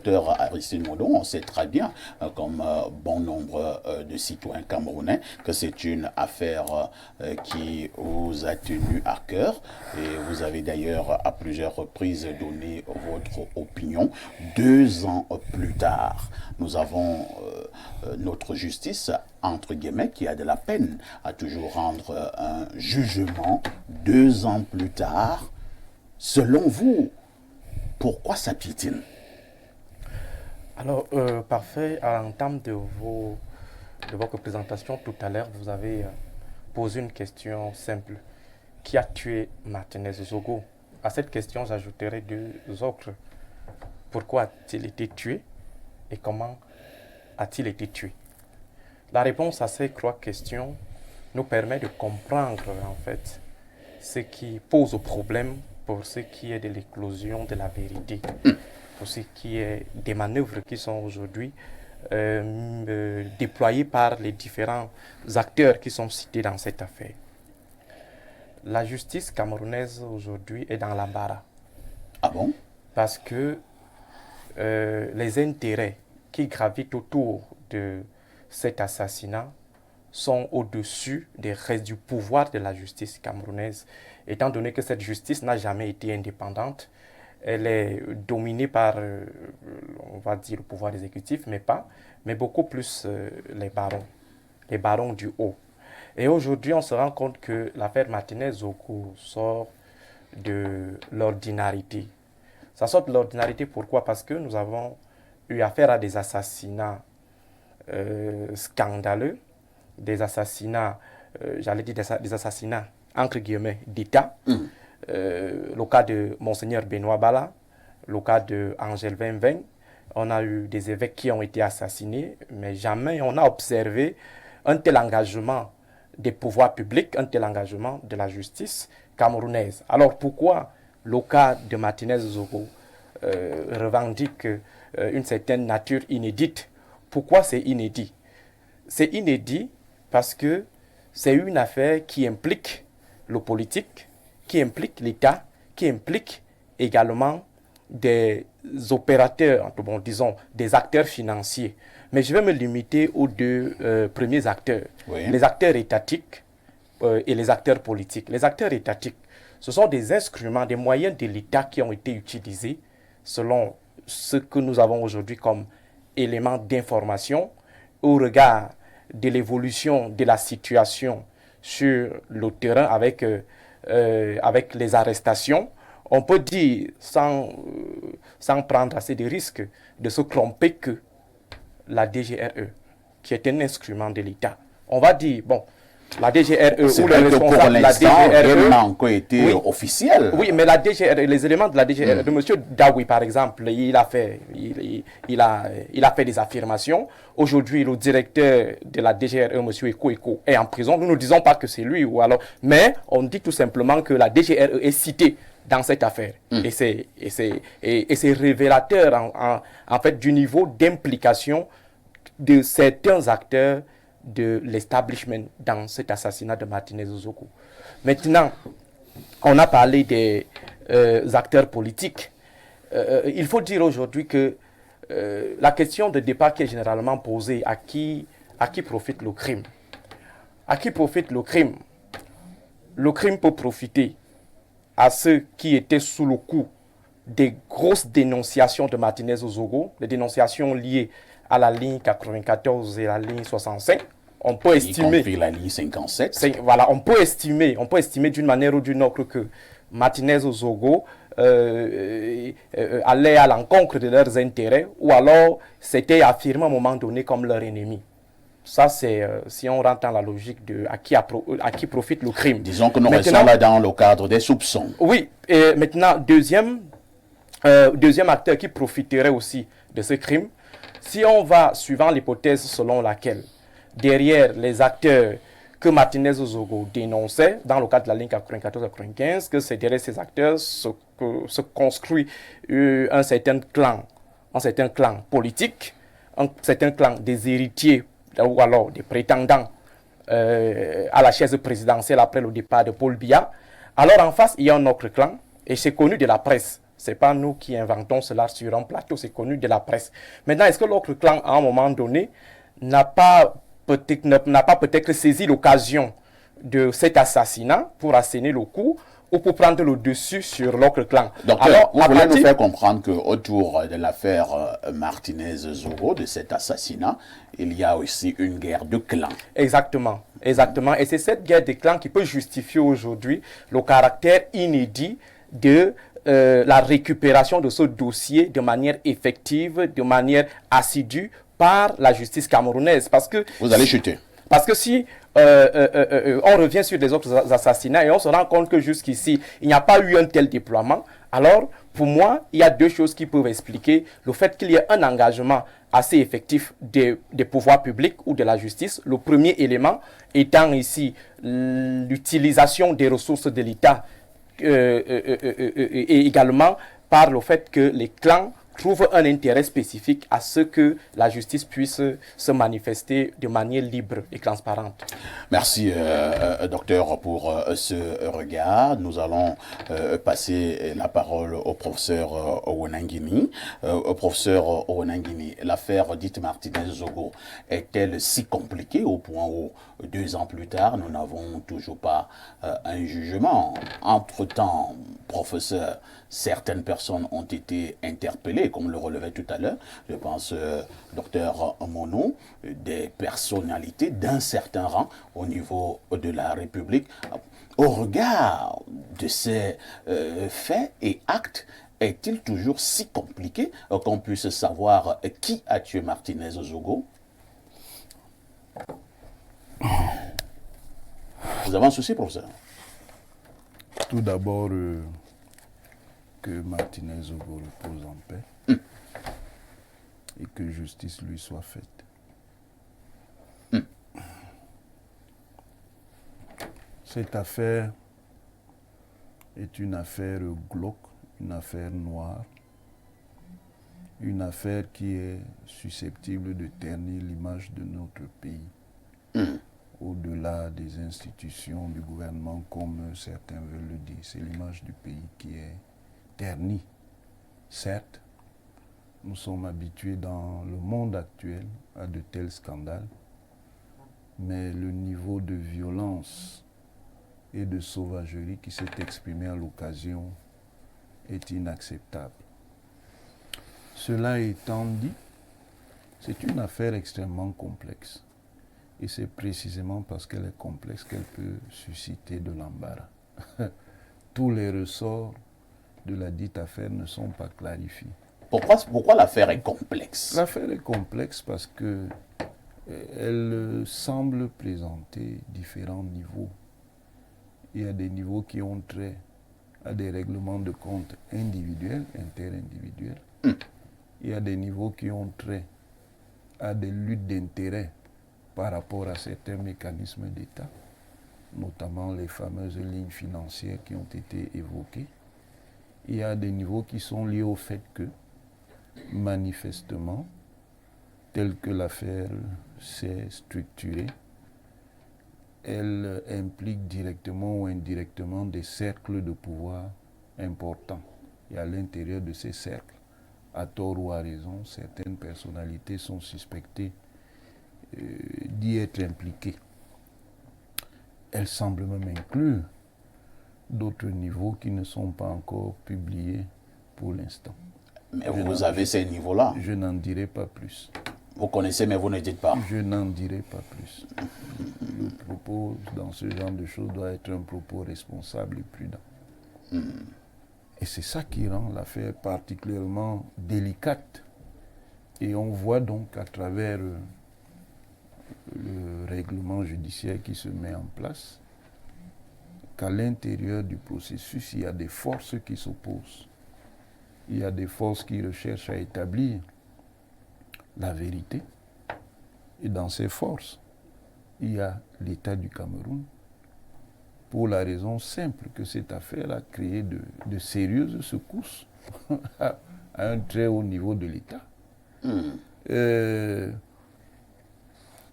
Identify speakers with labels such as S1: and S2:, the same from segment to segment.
S1: docteur Aristide Modon, on sait très bien, comme bon nombre de citoyens camerounais, que c'est une affaire qui vous a tenu à cœur. Et vous avez d'ailleurs à plusieurs reprises donné votre opinion. 2 ans plus tard, nous avons notre justice, entre guillemets, qui a de la peine à toujours rendre un jugement. 2 ans plus tard, selon vous, pourquoi ça piétine?
S2: Alors, parfait. À l'entame de votre présentation tout à l'heure, vous avez posé une question simple. Qui a tué Martinez Zogo? À cette question, j'ajouterai 2 autres. Pourquoi a-t-il été tué et comment a-t-il été tué? La réponse à ces 3 questions nous permet de comprendre en fait ce qui pose problème pour ce qui est de l'éclosion de la vérité, pour ce qui est des manœuvres qui sont aujourd'hui déployées par les différents acteurs qui sont cités dans cette affaire. La justice camerounaise aujourd'hui est dans l'embarras.
S1: Ah bon?
S2: Parce que les intérêts qui gravitent autour de cet assassinat sont au-dessus des restes du pouvoir de la justice camerounaise, étant donné que cette justice n'a jamais été indépendante. Elle est dominée par, on va dire, le pouvoir exécutif, mais beaucoup plus les barons du haut. Et aujourd'hui, on se rend compte que l'affaire Martinez Zogo sort de l'ordinarité. Ça sort de l'ordinarité, pourquoi? Parce que nous avons eu affaire à des assassinats scandaleux, des assassinats, j'allais dire des assassinats, entre guillemets, d'État. Le cas de Monseigneur Benoît Bala, le cas de Angèle Vin-Vin. On a eu des évêques qui ont été assassinés, mais jamais on a observé un tel engagement des pouvoirs publics, un tel engagement de la justice camerounaise. Alors pourquoi le cas de Martinez Zogo revendique une certaine nature inédite? Pourquoi c'est inédit? C'est inédit parce que c'est une affaire qui implique le politique, qui implique l'État, qui implique également des opérateurs, bon, disons des acteurs financiers. Mais je vais me limiter aux 2 premiers acteurs, oui. Les acteurs étatiques et les acteurs politiques. Les acteurs étatiques, ce sont des instruments, des moyens de l'État qui ont été utilisés selon ce que nous avons aujourd'hui comme éléments d'information au regard de l'évolution de la situation sur le terrain avec les arrestations. On peut dire, sans prendre assez de risques, de se tromper que la DGRE, qui est un instrument de l'État, on va dire, bon, la DGRE ou les responsables de la DGRE
S1: n'a encore été officiel.
S2: Oui, mais la DGRE, les éléments de la DGRE, de M. Daoui par exemple, il a fait des affirmations. Aujourd'hui, le directeur de la DGRE, M. Eko, est en prison. Nous ne disons pas que c'est lui ou alors, mais on dit tout simplement que la DGRE est citée dans cette affaire. Et c'est révélateur en fait du niveau d'implication de certains acteurs de l'establishment dans cet assassinat de Martinez Zogo. Maintenant, on a parlé des acteurs politiques. Il faut dire aujourd'hui que la question de départ qui est généralement posée, à qui profite le crime? À qui profite le crime? Le crime peut profiter à ceux qui étaient sous le coup des grosses dénonciations de Martinez Zogo, les dénonciations liées à la ligne 94 et la ligne 65. On peut estimer,
S1: y compris la ligne 57.
S2: Voilà, on peut estimer d'une manière ou d'une autre que Martinez Zogo allait à l'encontre de leurs intérêts, ou alors c'était affirmé à un moment donné comme leur ennemi. Ça, c'est si on rentre dans la logique de à qui profite le crime.
S1: Disons que nous restons là dans le cadre des soupçons.
S2: Oui, et maintenant, deuxième acteur qui profiterait aussi de ce crime, si on va suivant l'hypothèse selon laquelle derrière les acteurs que Martinez Zogo dénonçait dans le cadre de la ligne 94-95, que c'est derrière ces acteurs se construit un certain clan politique, un certain clan des héritiers ou alors des prétendants à la chaise présidentielle après le départ de Paul Biya. Alors en face, il y a un autre clan, et c'est connu de la presse. Ce n'est pas nous qui inventons cela sur un plateau, c'est connu de la presse. Maintenant, est-ce que l'autre clan, à un moment donné, n'a pas peut-être saisi l'occasion de cet assassinat pour asséner le coup ou pour prendre le dessus sur l'autre clan?
S1: Docteur, vous voulez nous faire comprendre qu'autour de l'affaire Martinez-Zogo, de cet assassinat, il y a aussi une guerre de clans.
S2: Exactement, exactement. Et c'est cette guerre de clans qui peut justifier aujourd'hui le caractère inédit de la récupération de ce dossier de manière effective, de manière assidue par la justice camerounaise. Parce que
S1: vous allez chuter.
S2: Parce que si on revient sur les autres assassinats et on se rend compte que jusqu'ici, il n'y a pas eu un tel déploiement, alors pour moi, il y a deux choses qui peuvent expliquer le fait qu'il y ait un engagement assez effectif des pouvoirs publics ou de la justice. Le premier élément étant ici l'utilisation des ressources de l'État et également par le fait que les clans trouvent un intérêt spécifique à ce que la justice puisse se manifester de manière libre et transparente.
S1: Merci, docteur, pour ce regard. Nous allons passer la parole au professeur Owonangini. Professeur Owonangini, l'affaire dite Martinez-Zogo est-elle si compliquée au point où, 2 ans plus tard, nous n'avons toujours pas un jugement? Entre-temps, professeur, certaines personnes ont été interpellées, comme le relevait tout à l'heure. Je pense, docteur Mono, des personnalités d'un certain rang au niveau de la République. Au regard de ces faits et actes, est-il toujours si compliqué qu'on puisse savoir qui a tué Martinez-Zogo? Vous avez un souci, professeur?
S3: Tout d'abord, que Martinez-Zogo repose en paix et que justice lui soit faite. Cette affaire est une affaire glauque, une affaire noire, une affaire qui est susceptible de ternir l'image de notre pays. Au-delà des institutions du gouvernement, comme certains veulent le dire, c'est l'image du pays qui est ternie. Certes, nous sommes habitués dans le monde actuel à de tels scandales, mais le niveau de violence et de sauvagerie qui s'est exprimé à l'occasion est inacceptable. Cela étant dit, c'est une affaire extrêmement complexe. Et c'est précisément parce qu'elle est complexe qu'elle peut susciter de l'embarras. Tous les ressorts de la dite affaire ne sont pas clarifiés.
S1: Pourquoi l'affaire est complexe?
S3: L'affaire est complexe parce que elle semble présenter différents niveaux. Il y a des niveaux qui ont trait à des règlements de compte individuels, interindividuels. Il y a des niveaux qui ont trait à des luttes d'intérêts par rapport à certains mécanismes d'État, notamment les fameuses lignes financières qui ont été évoquées. Il y a des niveaux qui sont liés au fait que, manifestement, tel que l'affaire s'est structurée, elle implique directement ou indirectement des cercles de pouvoir importants. Et à l'intérieur de ces cercles, à tort ou à raison, certaines personnalités sont suspectées d'y être impliquées. Elle semble même inclure d'autres niveaux qui ne sont pas encore publiés pour l'instant.
S1: Mais vous avez ces niveaux-là.
S3: Je n'en dirai pas plus.
S1: Vous connaissez, mais vous ne dites pas.
S3: Je n'en dirai pas plus. Le propos dans ce genre de choses doit être un propos responsable et prudent. Et c'est ça qui rend l'affaire particulièrement délicate. Et on voit donc à travers le règlement judiciaire qui se met en place qu'à l'intérieur du processus, il y a des forces qui s'opposent. Il y a des forces qui recherchent à établir la vérité. Et dans ces forces, il y a l'État du Cameroun, pour la raison simple que cette affaire a créé de sérieuses secousses à un très haut niveau de l'État.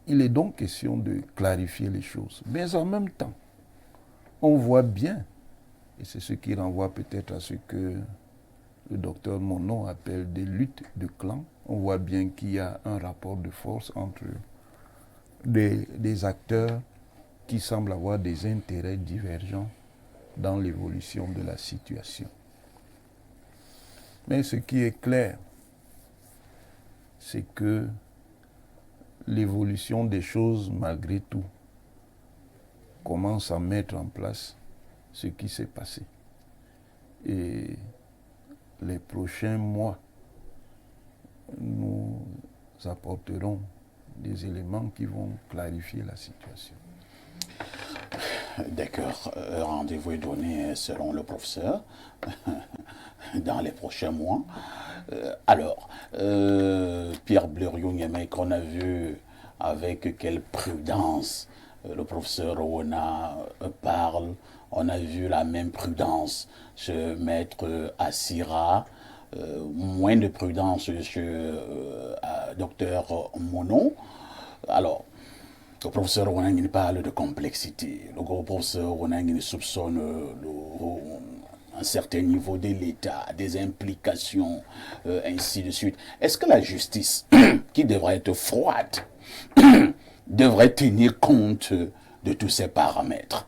S3: Il est donc question de clarifier les choses. Mais en même temps, on voit bien, et c'est ce qui renvoie peut-être à ce que le docteur Monod appelle des luttes de clans. On voit bien qu'il y a un rapport de force entre des acteurs qui semblent avoir des intérêts divergents dans l'évolution de la situation. Mais ce qui est clair, c'est que l'évolution des choses, malgré tout, commence à mettre en place ce qui s'est passé. Et les prochains mois, nous apporterons des éléments qui vont clarifier la situation.
S1: D'accord. Rendez-vous est donné selon le professeur dans les prochains mois. Alors, Pierre Blériot-Niémé, qu'on a vu avec quelle prudence le professeur Rwona parle, on a vu la même prudence chez Maître Assira, moins de prudence chez Docteur Monod. Alors, le professeur Rwona parle de complexité. Le professeur Rwona soupçonne un certain niveau de l'État, des implications, ainsi de suite. Est-ce que la justice, qui devrait être froide, devrait tenir compte de tous ces paramètres?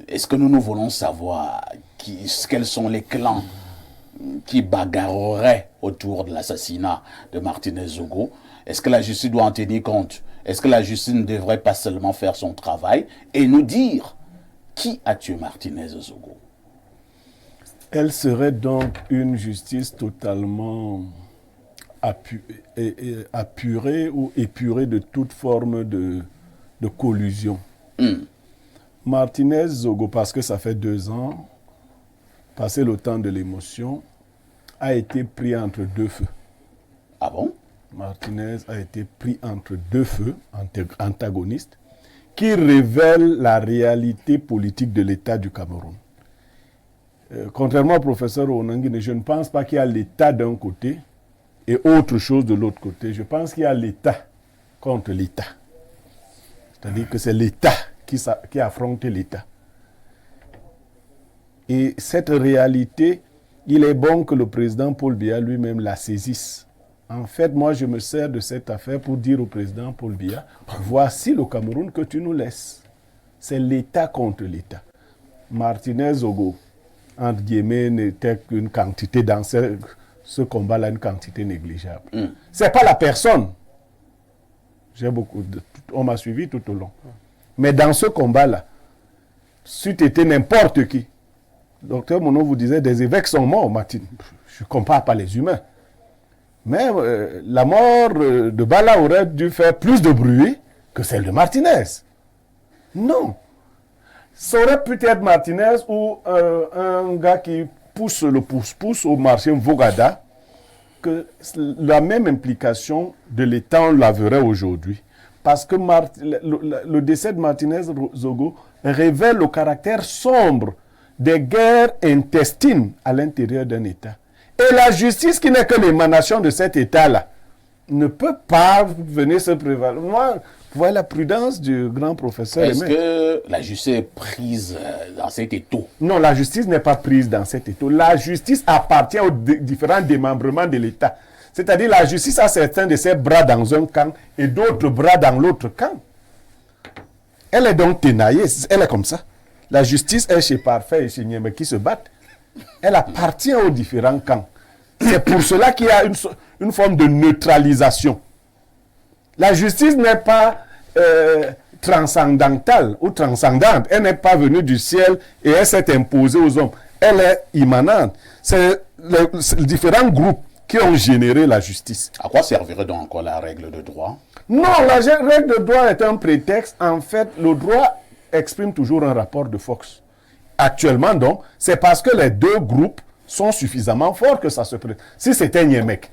S1: Est-ce que nous voulons savoir quels sont les clans qui bagarreraient autour de l'assassinat de Martinez Zogo? Est-ce que la justice doit en tenir compte? Est-ce que la justice ne devrait pas seulement faire son travail et nous dire qui a tué Martinez Zogo?
S3: Elle serait donc une justice totalement apurée ou épurée de toute forme de collusion. Martinez Zogo, parce que ça fait 2 ans, passé le temps de l'émotion, a été pris entre 2 feux.
S1: Ah bon?
S3: Martinez a été pris entre 2 feux antagonistes qui révèlent la réalité politique de l'État du Cameroun. Contrairement au professeur Onangine, je ne pense pas qu'il y a l'État d'un côté et autre chose de l'autre côté. Je pense qu'il y a l'État contre l'État. C'est-à-dire que c'est l'État qui affronte l'État. Et cette réalité, il est bon que le président Paul Biya lui-même la saisisse. En fait, moi, je me sers de cette affaire pour dire au président Paul Biya, voici le Cameroun que tu nous laisses. C'est l'État contre l'État. Martinez Zogo, entre guillemets, n'était qu'une quantité dans ce combat-là, une quantité négligeable. Ce n'est pas la personne. On m'a suivi tout au long. Mais dans ce combat-là, si tu étais n'importe qui, docteur Monod vous disait, des évêques sont morts, Martine. Je ne compare pas les humains. Mais la mort de Bala aurait dû faire plus de bruit que celle de Martinez. Non. Ça aurait pu être Martinez ou un gars qui pousse le pouce-pouce au marché Vogada, que la même implication de l'État, on la verrait aujourd'hui. Parce que le décès de Martinez Zogo révèle le caractère sombre des guerres intestines à l'intérieur d'un État. Et la justice, qui n'est que l'émanation de cet État-là, ne peut pas venir se prévaloir. Moi, voilà la prudence du grand professeur.
S1: Est-ce que la justice est prise dans cet étau? Non,
S3: la justice n'est pas prise dans cet étau. La justice appartient aux différents démembrements de l'État. C'est-à-dire la justice a certains de ses bras dans un camp et d'autres bras dans l'autre camp. Elle est donc tenaillée, elle est comme ça. La justice est chez Parfait et chez Niémé qui se battent. Elle appartient aux différents camps. C'est pour cela qu'il y a une forme de neutralisation. La justice n'est pas transcendantale ou transcendante. Elle n'est pas venue du ciel et elle s'est imposée aux hommes. Elle est immanente. C'est les différents groupes qui ont généré la justice.
S1: À quoi servirait donc encore la règle de droit?
S3: Non, la règle de droit est un prétexte. En fait, le droit exprime toujours un rapport de force. Actuellement, donc, c'est parce que les deux groupes sont suffisamment forts que ça se présente. Si c'était Niémec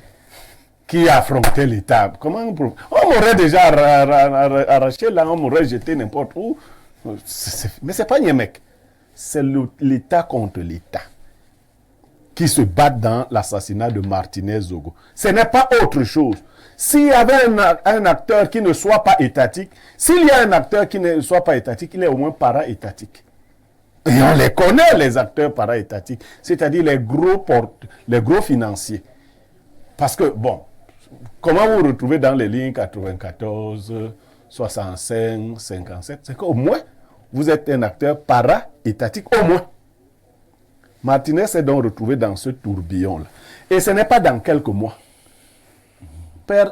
S3: qui affrontait l'État, comment on m'aurait déjà arraché là, on m'aurait jeté n'importe où. Mais ce n'est pas Niémec. C'est l'État contre l'État qui se battent dans l'assassinat de Martinez Zogo. Ce n'est pas autre chose. S'il y avait un acteur qui ne soit pas étatique, s'il y a un acteur qui ne soit pas étatique, il est au moins para-étatique. Et on les connaît, les acteurs para-étatiques, c'est-à-dire les gros financiers. Parce que, bon, comment vous vous retrouvez dans les lignes 94, 65, 57, c'est qu'au moins, vous êtes un acteur para-étatique, au moins. Martinez s'est donc retrouvé dans ce tourbillon-là. Et ce n'est pas dans quelques mois.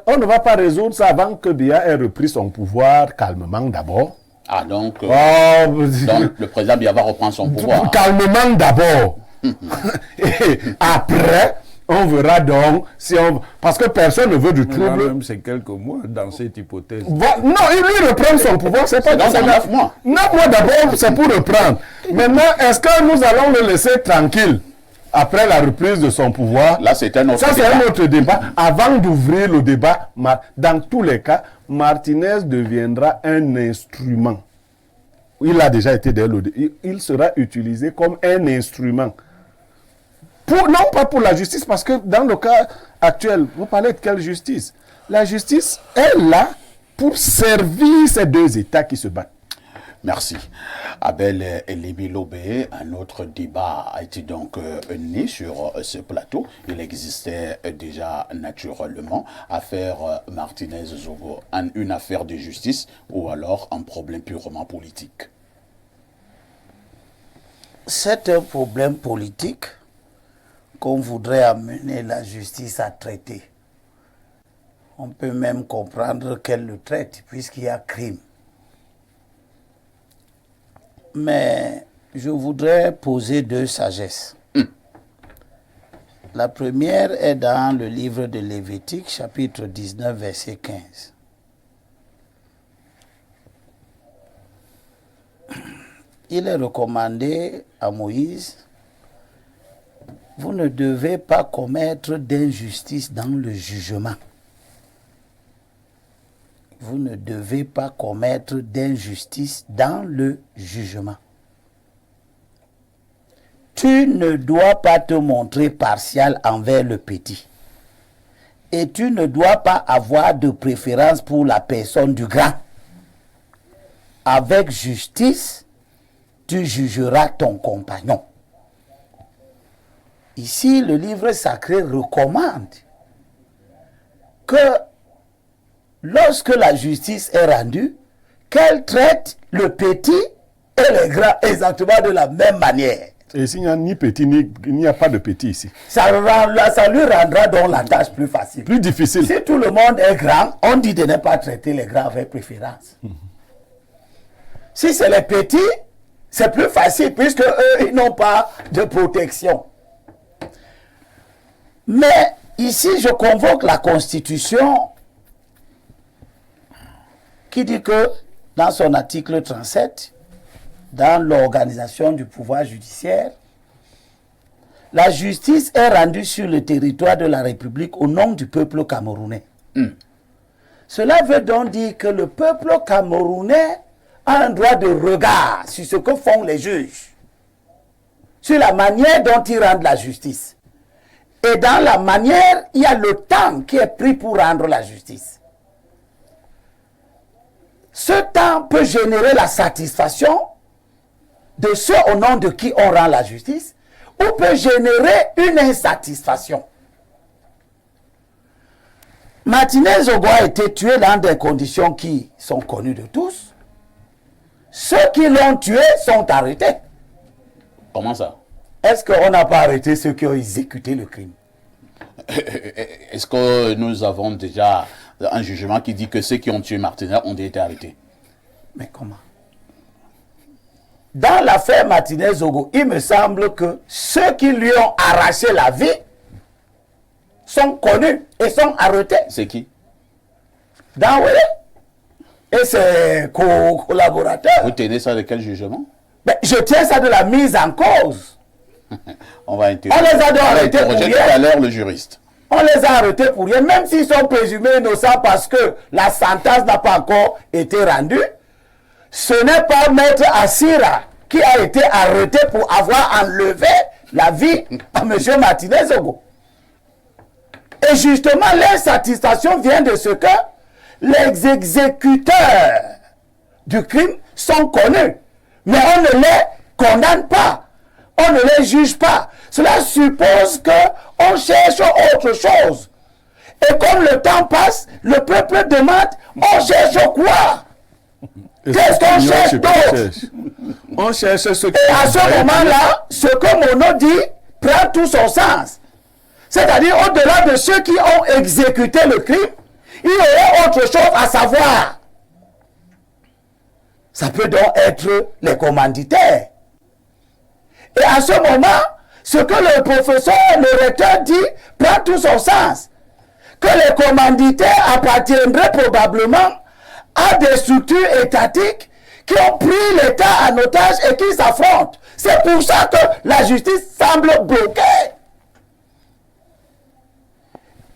S3: On ne va pas résoudre ça avant que Biya ait repris son pouvoir calmement d'abord.
S1: Ah, donc le président Biya va reprendre son pouvoir.
S3: Calmement d'abord. Et après, on verra donc si on... Parce que personne ne veut du trouble.
S4: Même c'est quelques mois dans cette hypothèse.
S3: Non, il lui reprend son pouvoir, c'est pas
S1: dans 9 mois.
S3: 9 mois d'abord, c'est pour reprendre. Maintenant, est-ce que nous allons le laisser tranquille après la reprise de son pouvoir?
S1: Là, c'est un autre débat.
S3: Ça, c'est un autre débat. Avant d'ouvrir le débat, dans tous les cas, Martinez deviendra un instrument. Il a déjà été il sera utilisé comme un instrument. Non pas pour la justice, parce que dans le cas actuel, vous parlez de quelle justice? La justice est là pour servir ces deux États qui se battent.
S1: Merci. Abel Elimi Lobé, un autre débat a été donc né sur ce plateau. Il existait déjà naturellement affaire Martinez-Zogo, une affaire de justice ou alors un problème purement politique.
S5: C'est un problème politique qu'on voudrait amener la justice à traiter. On peut même comprendre qu'elle le traite puisqu'il y a crime. Mais je voudrais poser deux sagesses. La première est dans le livre de Lévitique, chapitre 19, verset 15. Il est recommandé à Moïse: vous ne devez pas commettre d'injustice dans le jugement. Vous ne devez pas commettre d'injustice dans le jugement. Tu ne dois pas te montrer partial envers le petit. Et tu ne dois pas avoir de préférence pour la personne du grand. Avec justice, tu jugeras ton compagnon. Ici, le livre sacré recommande que lorsque la justice est rendue, qu'elle traite le petit et le grand exactement de la même manière.
S3: Et s'il n'y a ni petit, il n'y a pas de petit ici.
S5: Ça lui rendra donc la tâche plus facile.
S3: Plus difficile.
S5: Si tout le monde est grand, on dit de ne pas traiter les grands avec préférence. Si c'est les petits, c'est plus facile puisque eux, ils n'ont pas de protection. Mais ici, je convoque la Constitution qui dit que dans son article 37, dans l'organisation du pouvoir judiciaire, la justice est rendue sur le territoire de la République au nom du peuple camerounais. Cela veut donc dire que le peuple camerounais a un droit de regard sur ce que font les juges, sur la manière dont ils rendent la justice. Et dans la manière, il y a le temps qui est pris pour rendre la justice. Ce temps peut générer la satisfaction de ceux au nom de qui on rend la justice, ou peut générer une insatisfaction. Martinez-Zogo a été tué dans des conditions qui sont connues de tous. Ceux qui l'ont tué sont arrêtés.
S1: Comment ça?
S5: Est-ce qu'on n'a pas arrêté ceux qui ont exécuté le crime?
S1: Est-ce que nous avons déjà un jugement qui dit que ceux qui ont tué Martinez ont été arrêtés?
S5: Mais comment? Dans l'affaire Martinez-Zogo, il me semble que ceux qui lui ont arraché la vie sont connus et sont arrêtés.
S1: C'est qui?
S5: Danwele et ses collaborateurs.
S1: Vous tenez ça de quel jugement?
S5: Mais je tiens ça de la mise en cause.
S1: On va interroger.
S5: On les a donc arrêtés pour
S1: tout
S5: rien.
S1: à l'heure le juriste.
S5: On les a arrêtés pour rien, même s'ils sont présumés innocents parce que la sentence n'a pas encore été rendue. Ce n'est pas Maître Assira qui a été arrêté pour avoir enlevé la vie à M. Martinez-Zogo. Et justement, l'insatisfaction vient de ce que les exécuteurs du crime sont connus. Mais on ne les condamne pas, on ne les juge pas. Cela suppose qu'on cherche autre chose. Et comme le temps passe, le peuple demande, on cherche quoi? Qu'est-ce qu'on cherche d'autre?
S3: On cherche ce qui...
S5: Et à ce moment-là, ce que Monod dit prend tout son sens. C'est-à-dire, au-delà de ceux qui ont exécuté le crime, il y aurait autre chose à savoir. Ça peut donc être les commanditaires. Et à ce moment, ce que le professeur, le recteur dit, prend tout son sens. Que les commanditaires appartiendraient probablement à des structures étatiques qui ont pris l'État en otage et qui s'affrontent. C'est pour ça que la justice semble bloquée.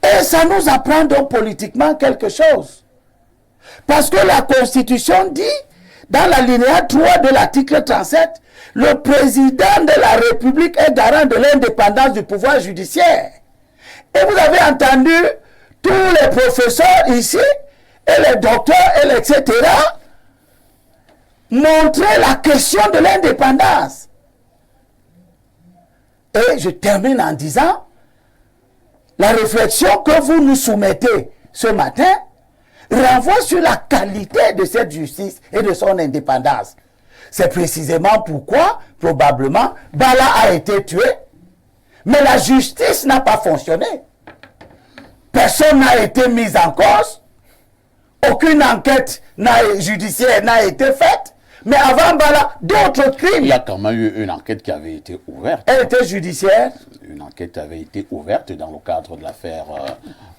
S5: Et ça nous apprend donc politiquement quelque chose. Parce que la Constitution dit, dans l'alinéa 3 de l'article 37, le président de la République est garant de l'indépendance du pouvoir judiciaire. Et vous avez entendu tous les professeurs ici, et les docteurs, et etc., montrer la question de l'indépendance. Et je termine en disant, la réflexion que vous nous soumettez ce matin renvoie sur la qualité de cette justice et de son indépendance. C'est précisément pourquoi, probablement, Bala a été tué, mais la justice n'a pas fonctionné. Personne n'a été mis en cause, aucune enquête judiciaire n'a été faite, mais avant Bala, d'autres crimes.
S1: Il y a quand même eu une enquête qui avait été ouverte.
S5: Elle était judiciaire.
S1: Une enquête avait été ouverte dans le cadre de l'affaire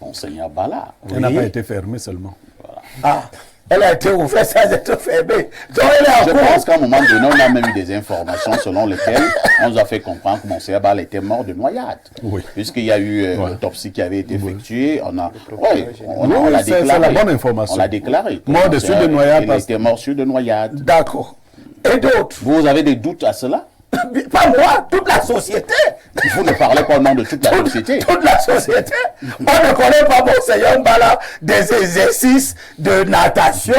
S1: Monseigneur Bala.
S3: Elle n'a pas été fermée seulement.
S1: Voilà.
S5: Ah, elle a été ouverte sans être fermée. Donc elle est
S1: Je
S5: en
S1: pense
S5: cours.
S1: qu'à un moment donné, on a même eu des informations selon lesquelles on nous a fait comprendre que Monseigneur Bala était mort de noyade.
S3: Oui.
S1: Puisqu'il y a eu l'autopsie qui avait été effectuée, on l'a
S3: c'est
S1: déclaré.
S3: la bonne information.
S1: On l'a déclaré.
S3: Mort de suite de noyade.
S1: Il était mort sur de noyade.
S5: D'accord. Et d'autres.
S1: Vous avez des doutes à cela?
S5: Pas moi, toute la société.
S1: Vous ne parlez pas au nom de toute la société.
S5: Toute la société. On ne connaît pas Monseigneur Bala des exercices de natation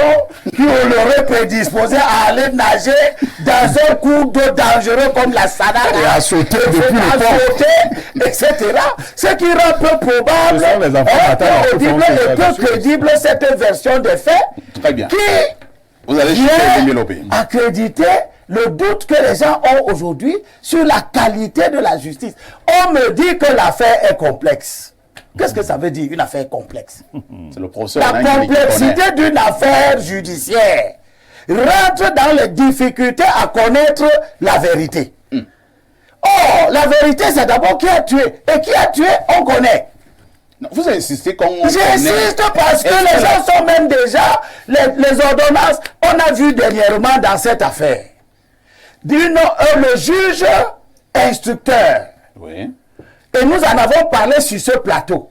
S5: qui l'auraient prédisposé à aller nager dans un cours d'eau dangereux comme la Sahara.
S3: Et à sauter depuis le pont.
S5: Etc. Ce qui rend peu probable,
S3: Ce sont les enfants batailles
S5: peu audible et peu crédible cette version des faits
S1: Très bien.
S5: qui
S1: Vous allez
S5: vient
S1: chuter développer.
S5: accréditer le doute que les gens ont aujourd'hui sur la qualité de la justice. On me dit que l'affaire est complexe. Qu'est-ce que ça veut dire, une affaire complexe?
S1: C'est le professeur
S5: La
S1: Nangiri qui connaît.
S5: complexité d'une affaire judiciaire rentre dans les difficultés à connaître la vérité. Or, la vérité, c'est d'abord qui a tué. Et qui a tué, on connaît.
S1: Non, vous insistez qu'on
S5: J'insiste parce que les gens sont même déjà, les ordonnances, on a vu dernièrement dans cette affaire, le juge instructeur,
S1: Oui.
S5: et nous en avons parlé sur ce plateau,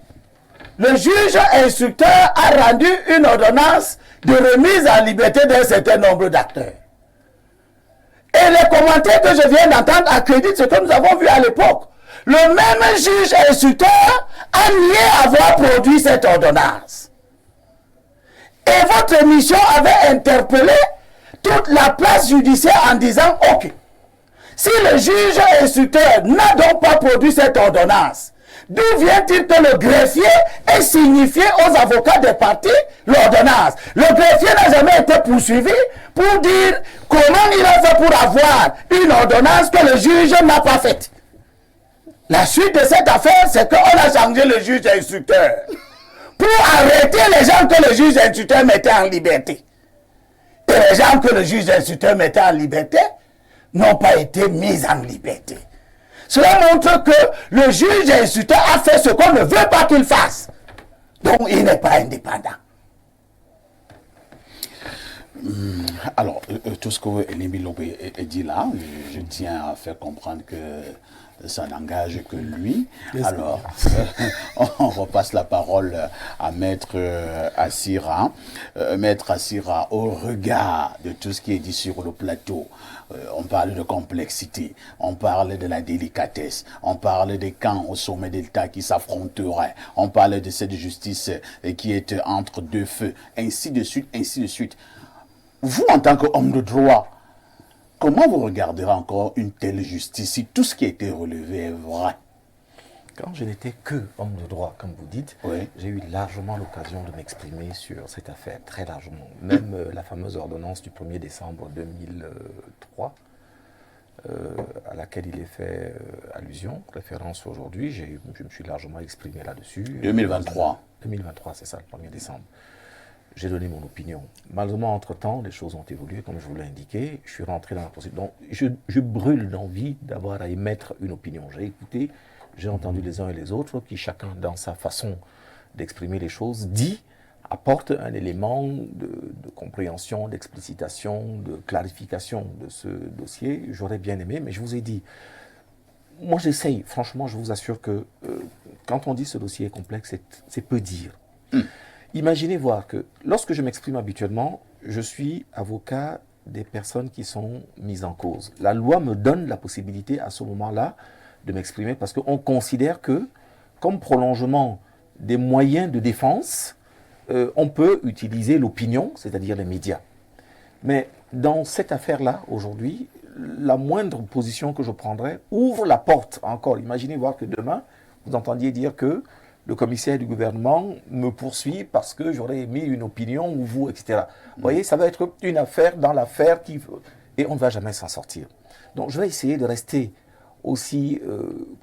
S5: le juge instructeur a rendu une ordonnance de remise en liberté d'un certain nombre d'acteurs. Et les commentaires que je viens d'entendre accréditent ce que nous avons vu à l'époque. Le même juge instructeur a nié avoir produit cette ordonnance. Et votre émission avait interpellé toute la place judiciaire en disant, ok, si le juge instructeur n'a donc pas produit cette ordonnance, d'où vient-il que le greffier ait signifié aux avocats des parties l'ordonnance? Le greffier n'a jamais été poursuivi pour dire comment il a fait pour avoir une ordonnance que le juge n'a pas faite. La suite de cette affaire, c'est qu'on a changé le juge instructeur pour arrêter les gens que le juge instructeur mettait en liberté. Et les gens que le juge instructeur mettait en liberté n'ont pas été mis en liberté. Cela montre que le juge instructeur a fait ce qu'on ne veut pas qu'il fasse. Donc il n'est pas indépendant.
S1: Alors, tout ce que Elimbi Lobé dit là, je tiens à faire comprendre que ça n'engage que lui. Alors, on repasse la parole à Maître Assira. Maître Assira, au regard de tout ce qui est dit sur le plateau, on parle de complexité, on parle de la délicatesse, on parle des camps au sommet de l'État qui s'affronteraient, on parle de cette justice qui est entre deux feux, ainsi de suite, ainsi de suite. Vous, en tant qu'homme de droit, comment vous regarderez encore une telle justice si tout ce qui a été relevé est vrai?
S6: Quand je n'étais que homme de droit, comme vous dites,
S1: Oui.
S6: j'ai eu largement l'occasion de m'exprimer sur cette affaire, très largement. Même la fameuse ordonnance du 1er décembre 2003, à laquelle il est fait allusion, référence aujourd'hui, je me suis largement exprimé là-dessus.
S1: 2023.
S6: 2023, c'est ça, le 1er décembre. J'ai donné mon opinion. Malheureusement, entre-temps, les choses ont évolué, comme je vous l'ai indiqué. Je suis rentré dans la procédure. Donc, je brûle d'envie d'avoir à émettre une opinion. J'ai écouté, j'ai entendu les uns et les autres, qui chacun, dans sa façon d'exprimer les choses, apporte un élément de compréhension, d'explicitation, de clarification de ce dossier. J'aurais bien aimé, mais je vous ai dit, moi j'essaye, franchement, je vous assure que quand on dit ce dossier est complexe, c'est peu dire. Imaginez voir que lorsque je m'exprime habituellement, je suis avocat des personnes qui sont mises en cause. La loi me donne la possibilité à ce moment-là de m'exprimer parce qu'on considère que, comme prolongement des moyens de défense, on peut utiliser l'opinion, c'est-à-dire les médias. Mais dans cette affaire-là, aujourd'hui, la moindre position que je prendrais ouvre la porte encore. Imaginez voir que demain, vous entendiez dire que le commissaire du gouvernement me poursuit parce que j'aurais émis une opinion ou vous, etc. Vous voyez, ça va être une affaire dans l'affaire et on ne va jamais s'en sortir. Donc je vais essayer de rester aussi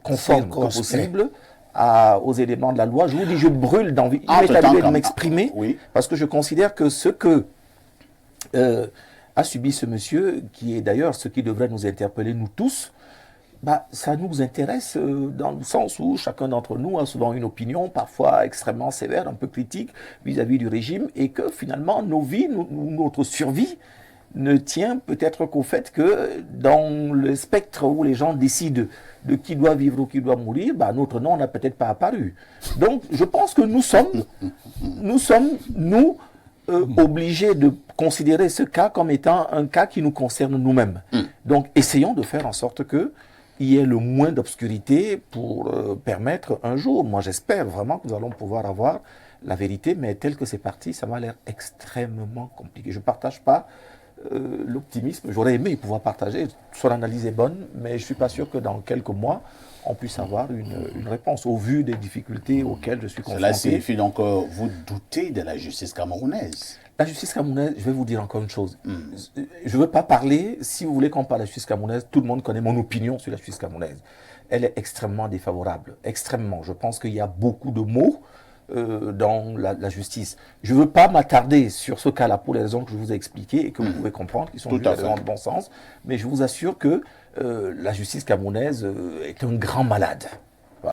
S6: conforme que possible aux éléments de la loi. Je vous dis, je brûle d'envie. Il m'est arrivé de m'exprimer parce que je considère que ce que a subi ce monsieur, qui est d'ailleurs ce qui devrait nous interpeller, nous tous, ça nous intéresse dans le sens où chacun d'entre nous a souvent une opinion, parfois extrêmement sévère, un peu critique vis-à-vis du régime, et que finalement nos vies, notre survie ne tient peut-être qu'au fait que dans le spectre où les gens décident de qui doit vivre ou qui doit mourir, notre nom n'a peut-être pas apparu. Donc je pense que nous sommes obligés de considérer ce cas comme étant un cas qui nous concerne nous-mêmes. Donc essayons de faire en sorte que il y ait le moins d'obscurité pour permettre un jour, moi j'espère vraiment que nous allons pouvoir avoir la vérité, mais tel que c'est parti, ça m'a l'air extrêmement compliqué. Je ne partage pas l'optimisme, j'aurais aimé pouvoir partager, son analyse est bonne, mais je ne suis pas sûr que dans quelques mois, on puisse avoir une réponse au vu des difficultés auxquelles je suis confronté.
S1: Cela signifie donc que vous doutez de la justice camerounaise.
S6: La justice camerounaise, je vais vous dire encore une chose. Je ne veux pas parler, si vous voulez qu'on parle de la justice camerounaise, tout le monde connaît mon opinion sur la justice camerounaise. Elle est extrêmement défavorable, extrêmement. Je pense qu'il y a beaucoup de mots dans la justice. Je ne veux pas m'attarder sur ce cas-là pour les raisons que je vous ai expliquées et que vous pouvez comprendre, qui sont des raisons de bon sens, mais je vous assure que la justice camerounaise est un grand malade.